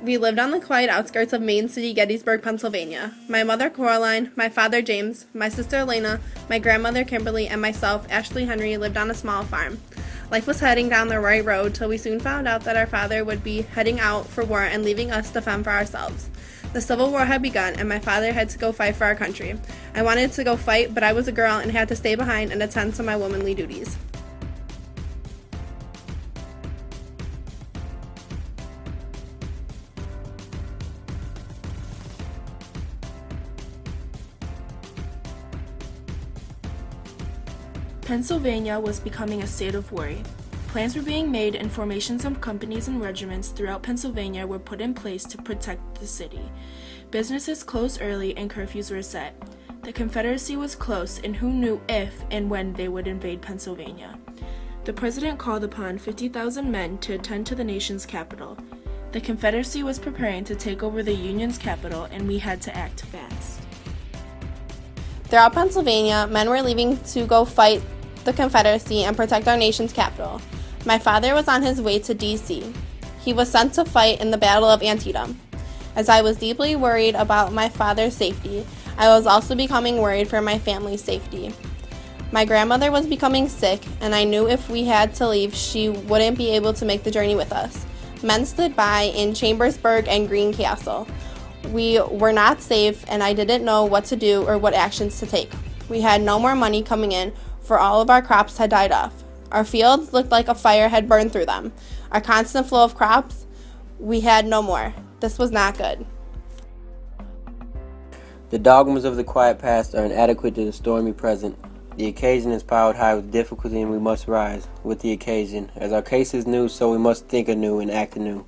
We lived on the quiet outskirts of Main City, Gettysburg, Pennsylvania. My mother, Coraline, my father, James, my sister, Elena, my grandmother, Kimberly, and myself, Ashley Henry, lived on a small farm. Life was heading down the right road till we soon found out that our father would be heading out for war and leaving us to fend for ourselves. The Civil War had begun, and my father had to go fight for our country. I wanted to go fight, but I was a girl and had to stay behind and attend to my womanly duties. Pennsylvania was becoming a state of worry. Plans were being made and formations of companies and regiments throughout Pennsylvania were put in place to protect the city. Businesses closed early and curfews were set. The Confederacy was close, and who knew if and when they would invade Pennsylvania. The president called upon 50,000 men to attend to the nation's capital. The Confederacy was preparing to take over the Union's capital, and we had to act fast. Throughout Pennsylvania, men were leaving to go fight the Confederacy and protect our nation's capital. My father was on his way to D.C. He was sent to fight in the Battle of Antietam. As I was deeply worried about my father's safety, I was also becoming worried for my family's safety. My grandmother was becoming sick, and I knew if we had to leave, she wouldn't be able to make the journey with us. Men stood by in Chambersburg and Green Castle. We were not safe, and I didn't know what to do or what actions to take. We had no more money coming in, for all of our crops had died off. Our fields looked like a fire had burned through them. Our constant flow of crops, we had no more. This was not good. The dogmas of the quiet past are inadequate to the stormy present. The occasion is piled high with difficulty, and we must rise with the occasion. As our case is new, so we must think anew and act anew.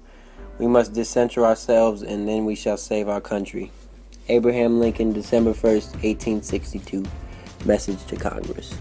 We must decenter ourselves, and then we shall save our country. Abraham Lincoln, December 1st, 1862. Message to Congress.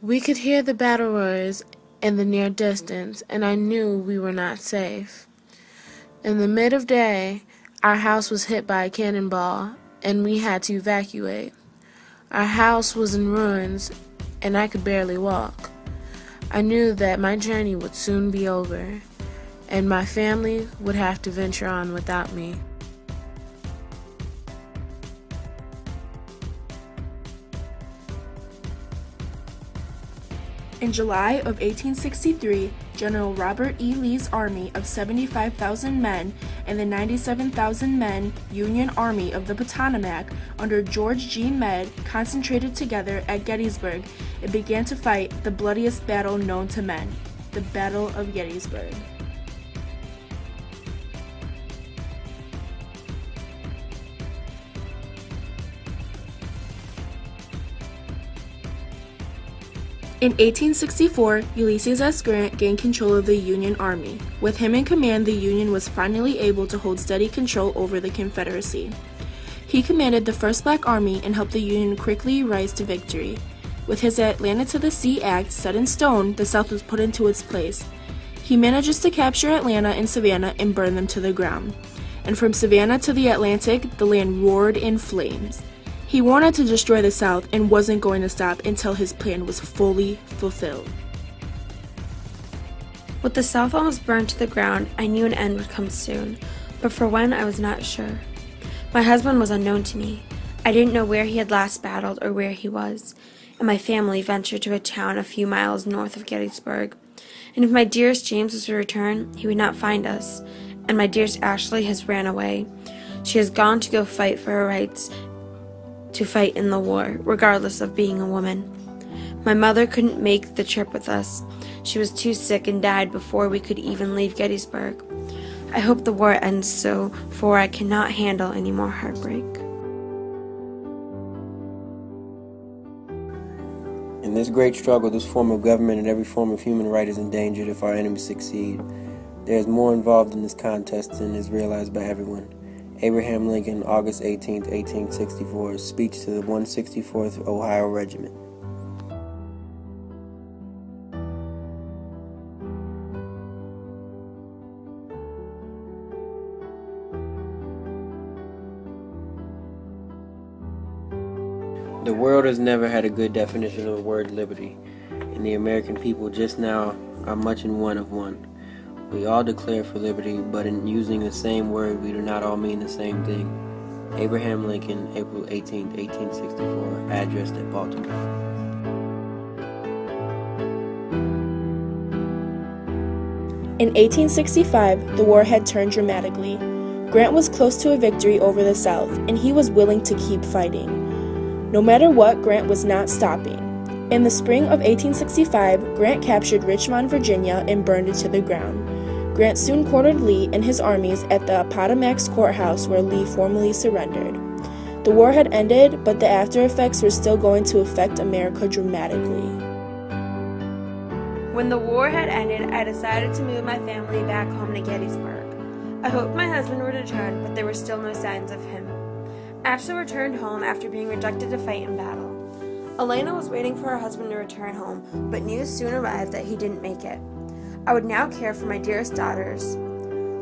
We could hear the battle roars in the near distance, and I knew we were not safe. In the mid of day, our house was hit by a cannonball, and we had to evacuate. Our house was in ruins, and I could barely walk. I knew that my journey would soon be over, and my family would have to venture on without me. In July of 1863, General Robert E. Lee's army of 75,000 men and the 97,000 men Union Army of the Potomac under George G. Meade concentrated together at Gettysburg and began to fight the bloodiest battle known to men, the Battle of Gettysburg. In 1864, Ulysses S. Grant gained control of the Union Army. With him in command, the Union was finally able to hold steady control over the Confederacy. He commanded the 1st Black Army and helped the Union quickly rise to victory. With his Atlanta to the Sea Act set in stone, the South was put into its place. He manages to capture Atlanta and Savannah and burn them to the ground. And from Savannah to the Atlantic, the land roared in flames. He wanted to destroy the South and wasn't going to stop until his plan was fully fulfilled. With the South almost burned to the ground, I knew an end would come soon, but for when I was not sure. My husband was unknown to me. I didn't know where he had last battled or where he was, and my family ventured to a town a few miles north of Gettysburg. And if my dearest James was to return, he would not find us, and my dearest Ashley has ran away. She has gone to go fight for her rights to fight in the war, regardless of being a woman. My mother couldn't make the trip with us. She was too sick and died before we could even leave Gettysburg. I hope the war ends so, for I cannot handle any more heartbreak. In this great struggle, this form of government and every form of human right is endangered if our enemies succeed. There is more involved in this contest than is realized by everyone. Abraham Lincoln, August 18, 1864, speech to the 164th Ohio Regiment. The world has never had a good definition of the word liberty, and the American people just now are much in want of one. We all declare for liberty, but in using the same word, we do not all mean the same thing. Abraham Lincoln, April 18, 1864, addressed at Baltimore. In 1865, the war had turned dramatically. Grant was close to a victory over the South, and he was willing to keep fighting. No matter what, Grant was not stopping. In the spring of 1865, Grant captured Richmond, Virginia, and burned it to the ground. Grant soon cornered Lee and his armies at the Appomattox Courthouse, where Lee formally surrendered. The war had ended, but the after effects were still going to affect America dramatically. When the war had ended, I decided to move my family back home to Gettysburg. I hoped my husband would return, but there were still no signs of him. Ashley returned home after being rejected to fight in battle. Elena was waiting for her husband to return home, but news soon arrived that he didn't make it. I would now care for my dearest daughters.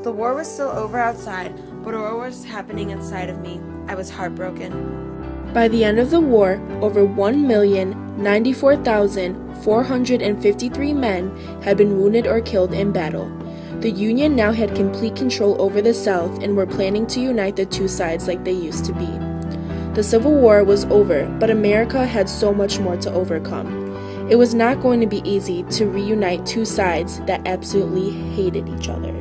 The war was still over outside, but a war was happening inside of me. I was heartbroken. By the end of the war, over 1,094,453 men had been wounded or killed in battle. The Union now had complete control over the South and were planning to unite the two sides like they used to be. The Civil War was over, but America had so much more to overcome. It was not going to be easy to reunite two sides that absolutely hated each other.